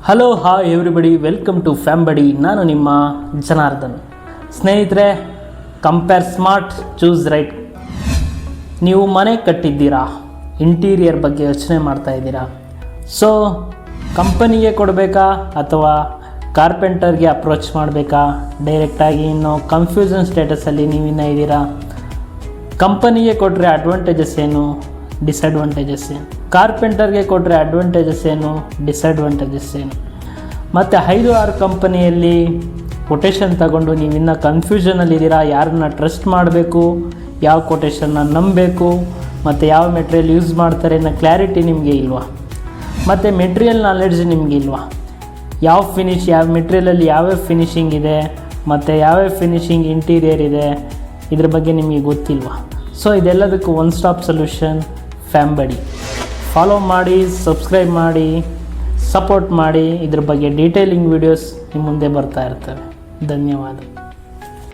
Hello hi everybody, welcome to Fambody. ನಾನು ನಿಮ್ಮ ಜನಾರ್ದನ್. ಸ್ನೇಹಿತರೆ, ಕಂಪೇರ್ ಸ್ಮಾರ್ಟ್, ಚೂಸ್ ರೈಟ್. ನೀವು ಮನೆ ಕಟ್ಟಿದ್ದೀರಾ, ಇಂಟೀರಿಯರ್ ಬಗ್ಗೆ ಯೋಚನೆ ಮಾಡ್ತಾ ಇದ್ದೀರಾ. ಸೊ ಕಂಪನಿಗೆ ಕೊಡಬೇಕಾ ಅಥವಾ ಕಾರ್ಪೆಂಟರ್ಗೆ ಅಪ್ರೋಚ್ ಮಾಡಬೇಕಾ? ಡೈರೆಕ್ಟಾಗಿ ಇನ್ನೂ ಕನ್ಫ್ಯೂಷನ್ ಸ್ಟೇಟಸಲ್ಲಿ ನೀವಿನ್ನೂ ಇದ್ದೀರಾ. ಕಂಪನಿಗೆ ಕೊಟ್ಟರೆ ಅಡ್ವಾಂಟೇಜಸ್ ಏನು, ಡಿಸಡ್ವಾಂಟೇಜಸ್ ಏನು? ಕಾರ್ಪೆಂಟರ್ಗೆ ಕೊಟ್ಟರೆ ಅಡ್ವಾಂಟೇಜಸ್ ಏನು, ಡಿಸಡ್ವಾಂಟೇಜಸ್ ಏನು? ಮತ್ತು 5-6 ಕಂಪನಿಯಲ್ಲಿ ಕೊಟೇಶನ್ ತಗೊಂಡು ನೀವಿನ್ನೂ ಕನ್ಫ್ಯೂಷನಲ್ಲಿದ್ದೀರಾ. ಯಾರನ್ನ ಟ್ರಸ್ಟ್ ಮಾಡಬೇಕು, ಯಾವ ಕೊಟೇಶನ್ನ ನಂಬಬೇಕು, ಮತ್ತು ಯಾವ ಮೆಟೀರಿಯಲ್ ಯೂಸ್ ಮಾಡ್ತಾರೆ ಅನ್ನೋ ಕ್ಲಾರಿಟಿ ನಿಮಗೆ ಇಲ್ವಾ? ಮತ್ತು ಮೆಟೀರಿಯಲ್ ನಾಲೆಡ್ಜ್ ನಿಮಗೆ ಇಲ್ವಾ? ಯಾವ ಮೆಟೀರಿಯಲಲ್ಲಿ ಯಾವ್ಯಾವ ಫಿನಿಷಿಂಗ್ ಇದೆ, ಮತ್ತು ಯಾವ್ಯಾವ ಫಿನಿಷಿಂಗ್ ಇಂಟೀರಿಯರ್ ಇದೆ, ಇದ್ರ ಬಗ್ಗೆ ನಿಮಗೆ ಗೊತ್ತಿಲ್ವಾ? ಸೊ ಇದೆಲ್ಲದಕ್ಕೂ one stop solution Fambody. Follow ಮಾಡಿ, ಸಬ್ಸ್ಕ್ರೈಬ್ ಮಾಡಿ, ಸಪೋರ್ಟ್ ಮಾಡಿ. ಇದ್ರ ಬಗ್ಗೆ ಡೀಟೇಲಿಂಗ್ ವೀಡಿಯೋಸ್ ನಿಮ್ಮ ಮುಂದೆ ಬರ್ತಾ ಇರ್ತವೆ. ಧನ್ಯವಾದ.